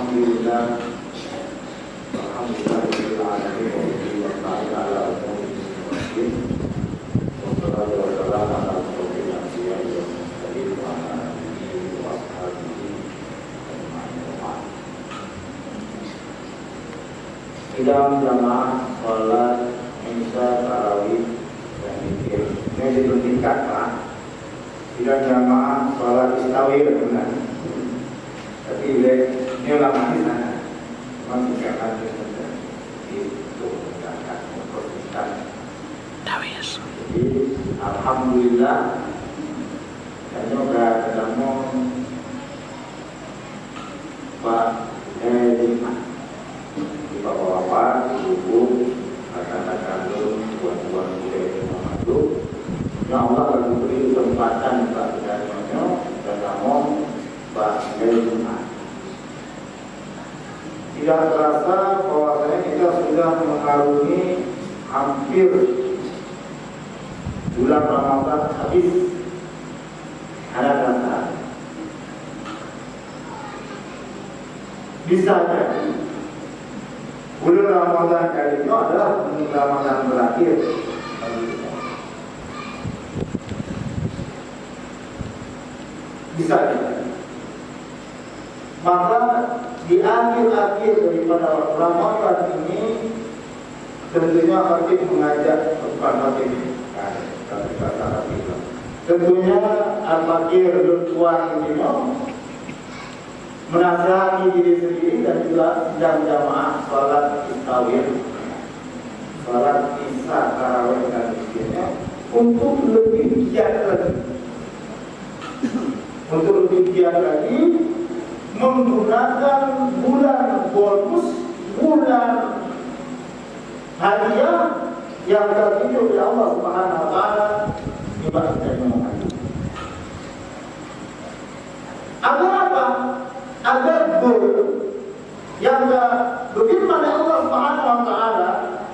Alhamdulillah Alhamdulillahirabbil alamin wa sallallahu ala muhammadin wa sallallahu wa sallam ala asyrofil anbiya'i wal mursalin wa ala alihi wa ashabihi ajma'in. Sidang jamaah salat Isya tarawih dan zikir ini diperhatikan Pak. Sidang jamaah salat istawir benar. Tapi ini ulama di sana masih akan itu akan memproseskan. Jadi alhamdulillah dan juga ketemu Pak Lima di bapak-bapak, ibu, kakak-kakak kandung, tuan-tuan muda yang mengadu. Ya Allah bagi beri kesempatan Pak Danyono dan kamu Pak Lima. Tidak terasa bahwasanya kita sudah mengarungi hampir bulan Ramadan habis. Ada rasa bisa jadi bulan Ramadan kali ini adalah bulan Ramadan terakhir. Bisa jadi. Maka di akhir-akhir daripada Ramadan ini tentunya Habib mengajak kepada tentunya Al-Fakir Tuan ini menasihati diri sendiri dan juga sedang jamaah salat istawir, salat isya tarawih dan zikirnya untuk lebih giat lagi, menggunakan bulan bonus, bulan hadiah yang terpilih oleh Allah Subhanahu wa taala ibadah Ramadan. Agar apa? Agar gol yang berfirman oleh Allah Subhanahu wa taala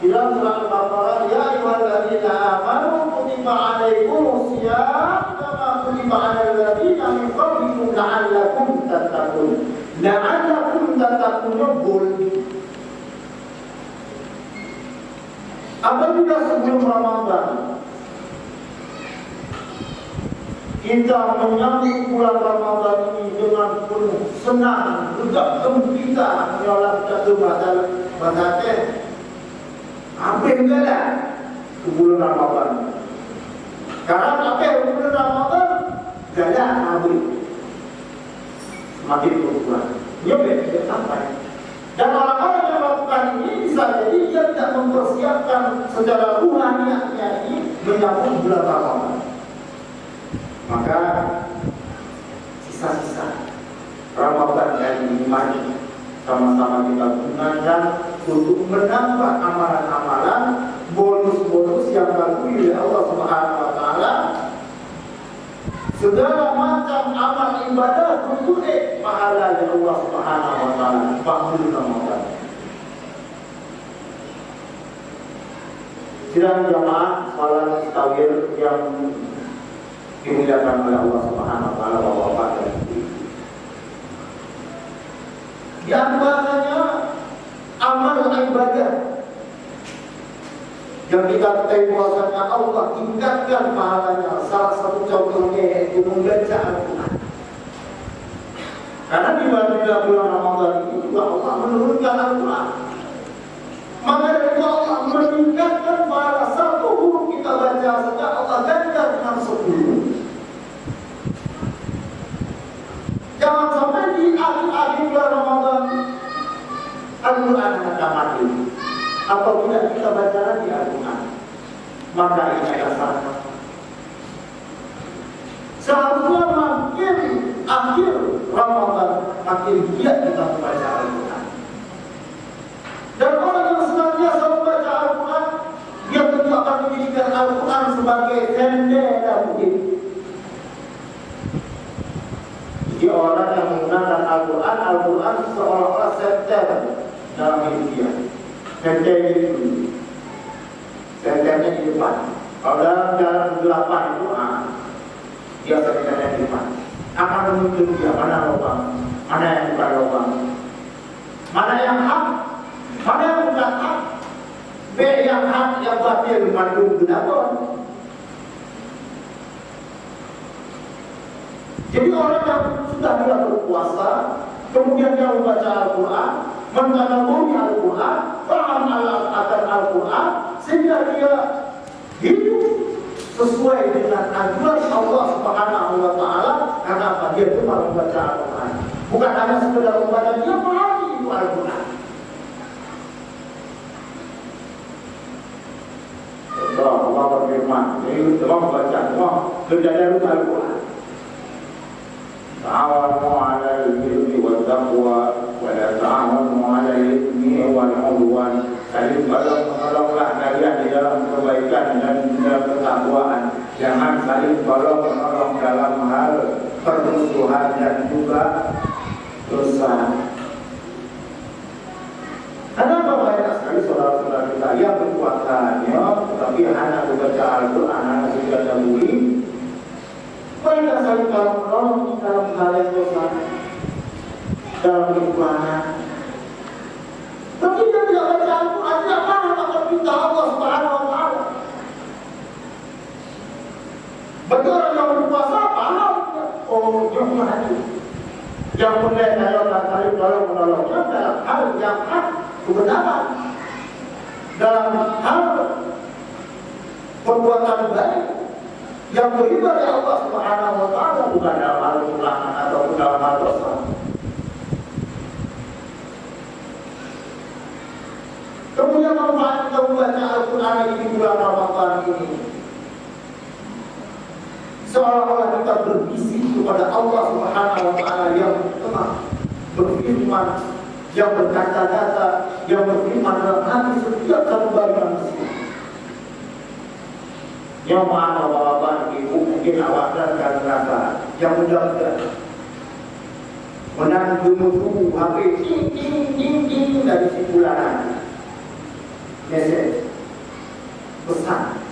di dalam surah Al-Baqarah, ya ayyuhalladzina amanu kutiba alaikumusiyam kama kutiba alal ladzina min qablikum la'allakum tattaqun. La'allakum tattaqun gol. Apabila sebelum Ramadan kita menyambut bulan Ramadan ini dengan penuh senang, gegap gembira, menyolat satu bahasa teh, apa enggak lah ke bulan Ramadan. Sekarang apa bulan Ramadan? Gada habis, semakin berkurang. Nyobek tidak sampai. Dan orang-orang yang melakukan ini bisa jadi dia tidak mempersiapkan secara ruhaniatnya ini menyambut bulan Ramadan. Maka sisa-sisa Ramadan kali ini mari sama-sama kita gunakan untuk menambah amalan-amalan, bonus-bonus yang diakui oleh Allah Subhanahu wa taala. Segala macam amal ibadah berbuah pahala dari Allah Subhanahu wa taala pada Ramadan. Sidang jamaah salat istawir yang dimuliakan oleh Allah Subhanahu wa taala, Bapak dan Ibu. Di antaranya amal ibadah yang kita ketahui bahwasanya Allah tingkatkan pahalanya. Salah satu contohnya yaitu membaca Al-Quran. Karena di bulan Ramadan ini juga Allah menurunkan Al-Quran. Maka dari itu Allah meningkatkan pahala satu huruf kita baca saja Allah ganjar dengan 10. Jangan sampai di akhir-akhir bulan Ramadan Al-Quran akan mati. Apabila kita baca lagi Al-Quran, maka ini adalah salah. Seharusnya makin akhir Ramadan makin giat kita membaca Al-Quran. Dan orang yang senantiasa membaca Al-Quran, dia tentu akan menjadikan Al-Quran sebagai jendela hidup. Jadi orang yang menggunakan Al-Quran, Al-Quran seolah-olah senter dalam hidup dia. Senternya di dulu, senternya di depan. Kalau dalam jalan kegelapan itu, dia senternya di depan. Akan menuntun dia mana lubang, mana yang bukan lubang. Mana yang hak, mana yang bukan hak. Baik yang hak, yang batil mengandung kebenaran. Jadi orang yang sudah dia berpuasa, kemudian dia membaca Al-Quran, mentadabburi Al-Quran, paham akan Al-Quran, sehingga dia hidup sesuai dengan anjuran Allah Subhanahu wa Ta'ala. Karena apa? Dia cuma membaca Al-Quran, bukan hanya sekedar membaca, dia pahami itu Al-Quran. Allah berfirman, ini semua membaca, semua kerjanya itu Al-Quran. تعاونوا على البر والتقوى ولا تعاونوا على الإثم والعدوان. Saling menolonglah kalian di dalam kebaikan dan ketakwaan. Jangan saling tolong-menolong dalam hal permusuhan dan juga dosa. Kenapa banyak sekali saudara-saudara kita yang berpuasanya tetapi anak membaca Al-Quran, anak membaca buku, mereka saling tolong-menolong dalam hal yang dosa, dalam lingkungan. Tapi dia tidak baca Al-Quran, tidak paham akan perintah Allah Subhanahu wa Ta'ala. Bagi orang yang berpuasa, paham. Oh, dia mengerti. Yang mulai dalam saling tolong-menolongnya dalam hal yang hak, kebenaran, dalam hal perbuatan baik yang beribadah dari Allah Subhanahu wa Ta'ala, bukan dalam hal kekurangan ataupun dalam hal dosa. Kemudian manfaat kita membaca Al-Quran di bulan Ramadan ini, seolah-olah kita berbisik kepada Allah Subhanahu wa Ta'ala yang telah berfirman, yang berkata-kata, yang berfirman dalam hati setiap hamba manusia. Yang mana walaupun ibu mungkin awak dan rasa yang mudah-mudah menanggung tunggu HP ting dari si bulanan message pesan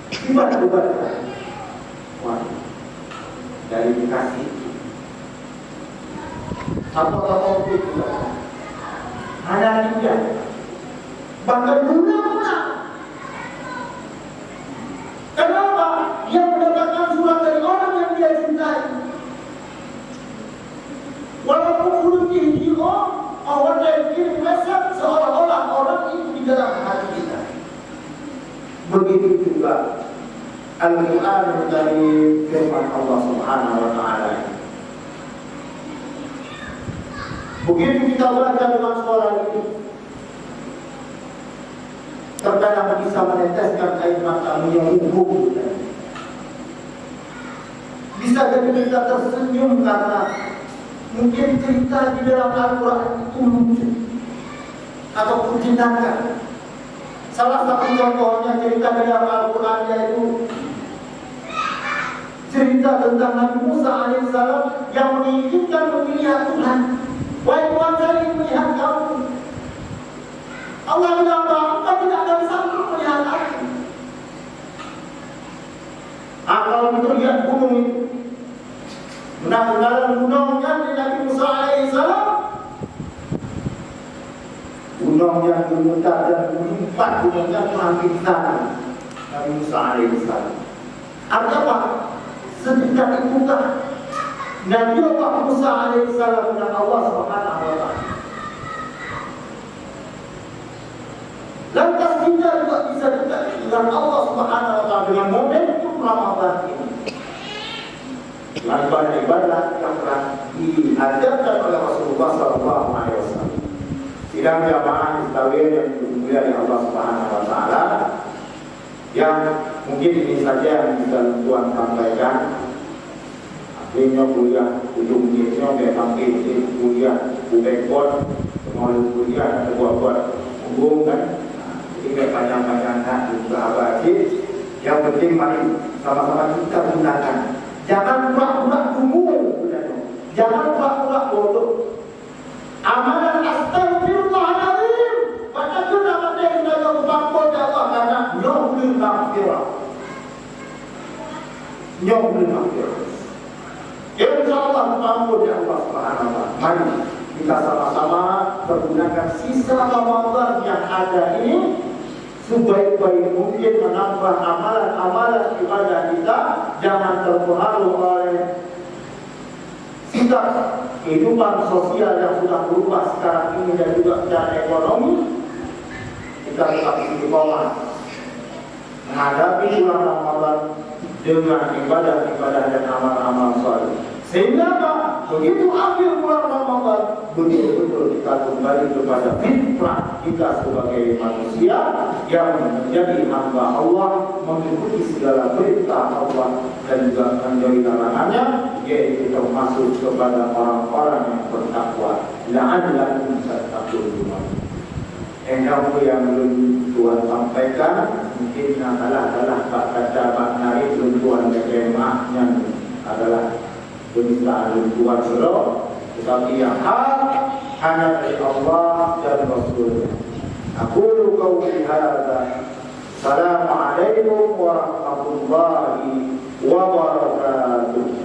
tiba-tiba wah dari dikasih apa-apa itu ada juga bahkan guna-guna. Kenapa? Yang mendapatkan surat dari orang yang dia cintai. Walaupun huruf ini orang yang kirim message seolah-olah orang itu di dalam hati kita. Begitu juga Al-Quran dari firman Allah Subhanahu wa Ta'ala. Begitu kita baca dengan suara ini, terkadang bisa meneteskan air mata yang hukum. Bisa jadi kita tersenyum karena mungkin cerita di dalam Al-Quran itu lucu atau menyenangkan. Salah satu contohnya cerita di dalam Al-Quran yaitu cerita tentang Nabi Musa alaihissalam yang menginginkan melihat Tuhan. Wahai Tuhan, saya ingin melihat kamu. Allah bilang, engkau tidak akan sanggup melihat aku. Kalau kita lihat gunung itu, benar-benar gunungnya di Nabi Musa alaihissalam, gunung yang bermutar dan berlipat, gunung yang makin sana Nabi Musa alaihissalam. Artinya apa? Sedekat itukah Nabi Allah Musa alaihissalam dengan Allah Subhanahu wa Ta'ala. Lantas kita juga bisa dekat dengan Allah Subhanahu wa Ta'ala dengan momentum Ramadan ini. Dengan ibadah-ibadah yang telah diajarkan oleh Rasulullah SAW. Sidang jamaah Islawiyah yang dimuliakan Allah Subhanahu wa Ta'ala, yang mungkin ini saja yang bisa Tuhan sampaikan. Akhirnya kuliah ujung-ujungnya memang ini kuliah ubekon, mau kuliah ada buat-buat hubung kan. Ini panjang-panjangnya juga abadi. Yang penting mari sama-sama kita gunakan. Jangan pura-pura dungu, jangan pura-pura bodoh. Amalan astagfirullahaladzim. Baca juga mati yang menjaga bangkot Allah karena nyobulin maghfirah. Nyobulin maghfirah. Insya Allah bangkot Allah Subhanahu wa Ta'ala. Mari kita sama-sama pergunakan sisa Ramadan yang ada ini sebaik-baik mungkin menambah amalan-amalan ibadah kita. Jangan terpengaruh oleh sikap kehidupan sosial yang sudah berubah sekarang ini dan juga secara ekonomi. Kita tetap istiqomah menghadapi bulan Ramadan dengan ibadah-ibadah dan amal-amal saleh. Sehingga begitu akhir bulan Ramadan, betul-betul kita kembali kepada fitrah kita sebagai manusia yang menjadi hamba Allah, mengikuti segala perintah Allah dan juga menjauhi larangannya, yaitu termasuk kepada orang-orang yang bertakwa. La'allakum tattaqun. Yang belum Tuhan sampaikan, mungkin adalah kata makna itu Tuhan jemaahnya adalah penistaan Tuhan belum, tetapi yang hak hanya dari Allah dan Rasulnya. Aku qauli hadza. Assalamualaikum warahmatullahi wabarakatuh.